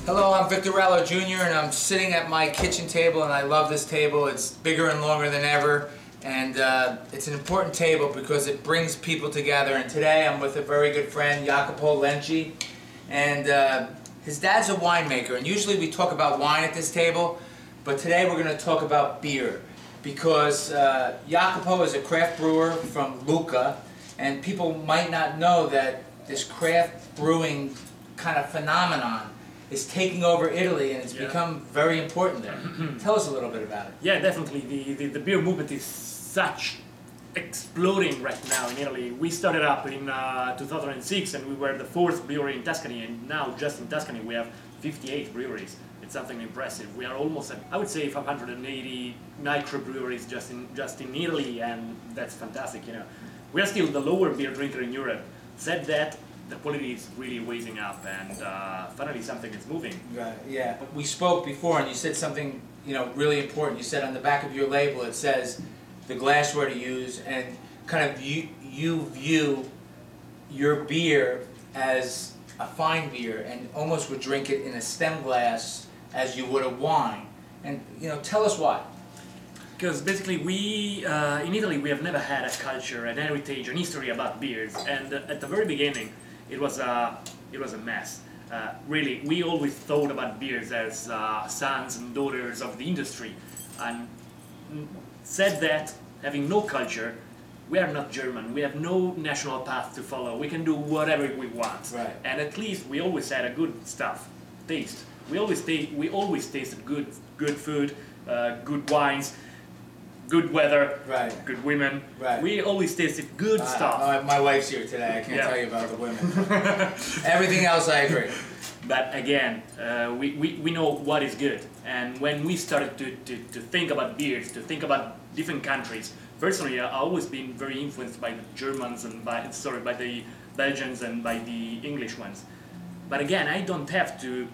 Hello, I'm Victor Rallo Jr. and I'm sitting at my kitchen table, and I love this table. It's bigger and longer than ever, and it's an important table because it brings people together. And today I'm with a very good friend, Iacopo Lenci, and his dad's a winemaker. And usually we talk about wine at this table, but today we're going to talk about beer because Iacopo is a craft brewer from Lucca, and people might not know that this craft brewing kind of phenomenon is taking over Italy, and it's become very important there. Tell us a little bit about it. Yeah, definitely. The beer movement is such exploding right now in Italy. We started up in 2006, and we were the fourth brewery in Tuscany, and now just in Tuscany we have 58 breweries. It's something impressive. We are almost at, I would say, 580 microbreweries just in Italy, and that's fantastic. You know, we are still the lower beer drinker in Europe. Said that, the quality is really raising up, and finally something is moving. Right. Yeah. We spoke before, and you said something, really important. You said on the back of your label it says the glassware to use, and kind of you view your beer as a fine beer, and almost would drink it in a stem glass as you would a wine. And tell us why. Because basically in Italy we have never had a culture, an heritage, an history about beers, and at the very beginning it was a mess. Really, we always thought about beers as sons and daughters of the industry, and said that, having no culture, we are not German, we have no national path to follow, we can do whatever we want. Right. And at least we always had a good taste. We always tasted good food, good wines, good weather, right. Good women. Right. We always tasted good stuff. My wife's here today. I can't tell you about the women. Everything else I agree. But again, we know what is good. And when we started to think about beers, to think about different countries, personally I've always been very influenced by the Germans and by the Belgians and by the English ones. But again, I don't have to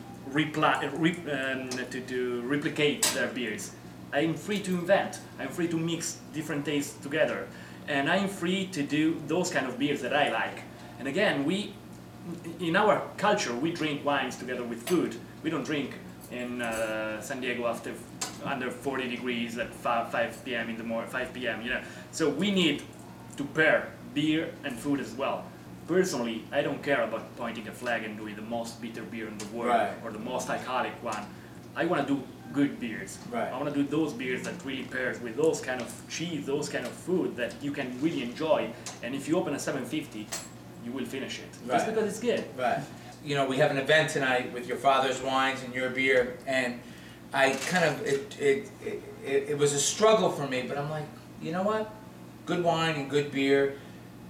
replicate their beers. I'm free to invent, I'm free to mix different tastes together, and I'm free to do those kind of beers that I like. And again, in our culture, we drink wines together with food. We don't drink in San Diego after under 40 degrees at 5 p.m. in the morning, 5 p.m. So we need to pair beer and food as well. Personally, I don't care about pointing a flag and doing the most bitter beer in the world, right. Or the most alcoholic one. I want to do good beers. Right. I want to do those beers that really pairs with those kind of cheese, those kind of food that you can really enjoy. And if you open a 750, you will finish it. Right. Just because it's good. Right. We have an event tonight with your father's wines and your beer, and I kind of it was a struggle for me, but I'm like, you know what? Good wine and good beer.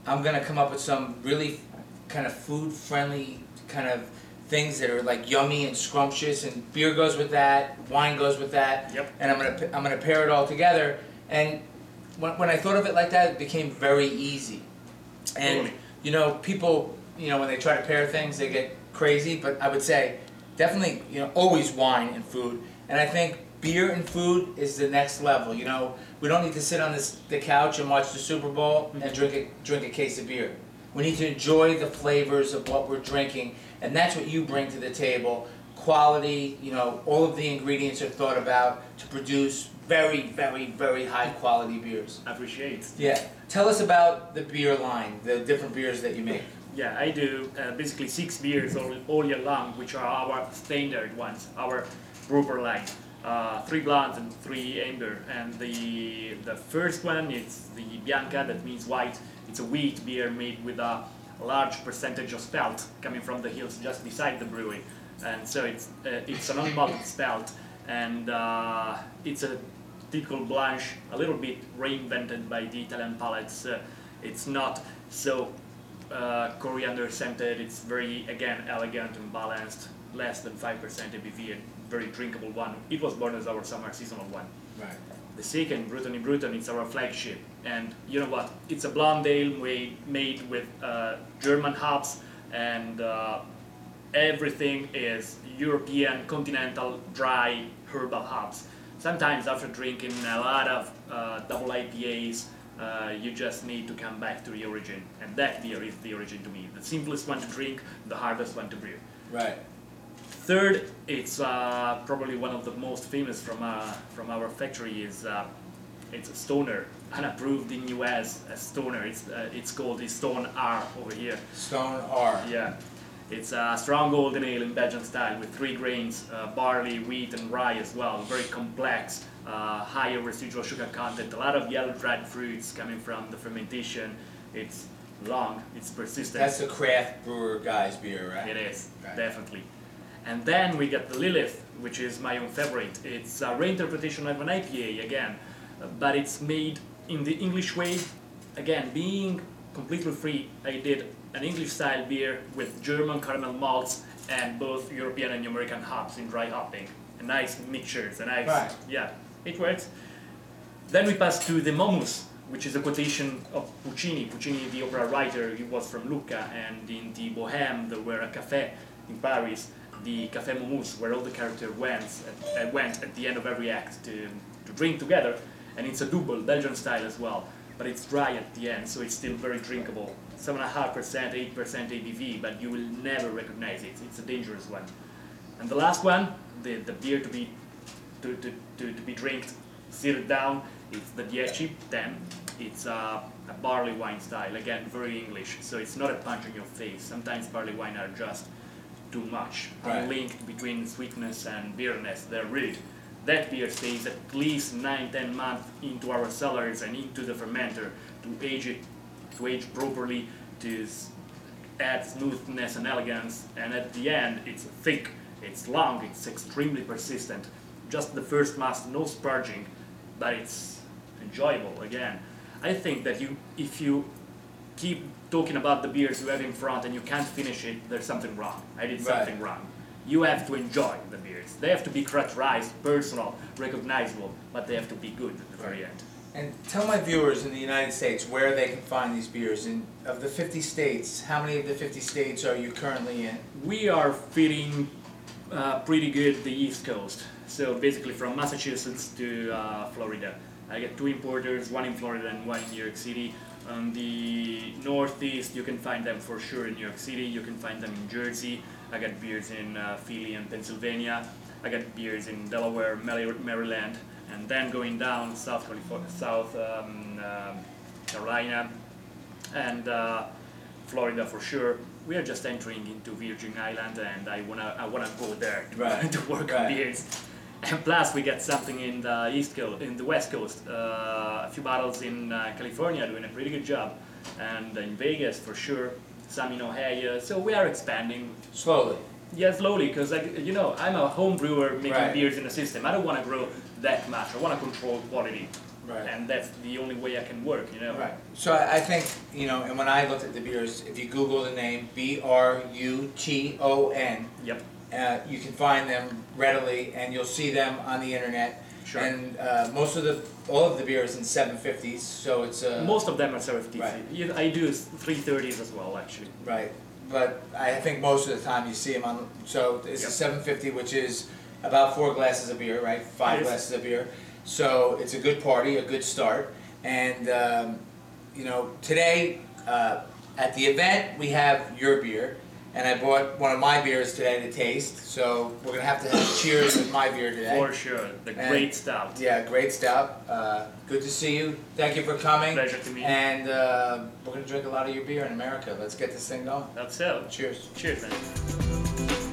I'm gonna come up with some really kind of food-friendly kind of things that are like yummy and scrumptious, and beer goes with that, wine goes with that. Yep. And I'm gonna pair it all together. And when I thought of it like that, it became very easy. And people, when they try to pair things, they get crazy. But I would say definitely, always wine and food. And I think beer and food is the next level. We don't need to sit on the couch and watch the Super Bowl and drink a case of beer. We need to enjoy the flavors of what we're drinking, and that's what you bring to the table. Quality, all of the ingredients are thought about to produce very, very, very high quality beers. Appreciate. Yeah. Tell us about the beer line, the different beers that you make. Yeah, I do basically 6 beers all year long, which are our standard ones, our brewer line. 3 blondes and 3 amber, and the first one is the Bianca, that means white. It's a wheat beer made with a large percentage of spelt coming from the hills just beside the brewery, and so it's an unmalted spelt, and it's a typical blanche, a little bit reinvented by the Italian palates. It's not so coriander scented. It's very, again, elegant and balanced, less than 5% ABV, and very drinkable one. It was born as our summer seasonal one. Right. The second, Brewer in Bruton, it's our flagship, and you know what? It's a blonde ale made with German hops, and everything is European, continental, dry, herbal hops. Sometimes after drinking a lot of double IPAs, you just need to come back to the origin, and that beer is the origin to me. The simplest one to drink, the hardest one to brew. Right. Third, it's probably one of the most famous from our factory is it's a Stoner, unapproved in US as Stoner. It's called the Stone R over here. Stone R. Yeah, it's a strong golden ale in Belgian style with 3 grains, barley, wheat, and rye as well. Very complex, higher residual sugar content. A lot of yellow dried fruits coming from the fermentation. It's long, it's persistent. That's the craft brewer guy's beer, right? It is, Right. definitely. And then we get the Lilith, which is my own favorite. It's a reinterpretation of an IPA again, but it's made in the English way. Again, being completely free, I did an English style beer with German caramel malts and both European and American hops in dry hopping. A nice mixtures, a nice, Right. yeah, it works. Then we pass to the Momus, which is a quotation of Puccini. Puccini, the opera writer, he was from Lucca, and in the Bohème there were a café in Paris, the Café Momus, where all the characters went at the end of every act to drink together, and it's a double, Belgian style as well, but it's dry at the end, so it's still very drinkable. 7.5%, 8% ABV, but you will never recognize it. It's a dangerous one. And the last one, the beer to be drinked, sealed down, it's the 10. It's a barley wine style, again, very English, so it's not a punch in your face. Sometimes barley wine are just too much, Right. linked between sweetness and bitterness. They're rude. That beer stays at least 9-10 months into our cellars and into the fermenter to age properly, to add smoothness and elegance, and at the end it's thick, it's long, it's extremely persistent. Just the first mass, no sparging, but it's enjoyable again. I think that if you keep talking about the beers you have in front and you can't finish it, there's something wrong. I did something wrong. You have to enjoy the beers. They have to be characterized, personal, recognizable, but they have to be good at the very end. And tell my viewers in the United States where they can find these beers. And of the 50 states, how many of the 50 states are you currently in? We are fitting pretty good the East Coast. So basically from Massachusetts to Florida. I get 2 importers, one in Florida and one in New York City. On the Northeast, you can find them for sure in New York City. You can find them in Jersey. I got beers in Philly and Pennsylvania. I got beers in Delaware, Maryland, and then going down South Carolina and Florida for sure. We are just entering into Virgin Island, and I wanna go there to work on beers. And plus, we get something in the West Coast. A few bottles in California doing a pretty good job, and in Vegas for sure. Some in Ohio. So we are expanding slowly. Yeah, slowly, because I'm a home brewer making beers in the system. I don't want to grow that much. I want to control quality, and that's the only way I can work. Right. So I think and when I looked at the beers, if you Google the name Bruton. Yep. You can find them readily, and you'll see them on the internet. Sure. And all of the beers in 750s, so it's most of them are 750s. Right. I do 330s as well, actually. Right, but I think most of the time you see them on. So it's a 750, which is about 4 glasses of beer, right? 5 glasses of beer. So it's a good party, a good start, and today at the event we have your beer. And I bought one of my beers today to taste, so we're going to have cheers with my beer today. For sure, the great stout. Yeah, great stout. Good to see you. Thank you for coming. Pleasure to meet you. And we're going to drink a lot of your beer in America. Let's get this thing going. That's it. Cheers. Cheers, man.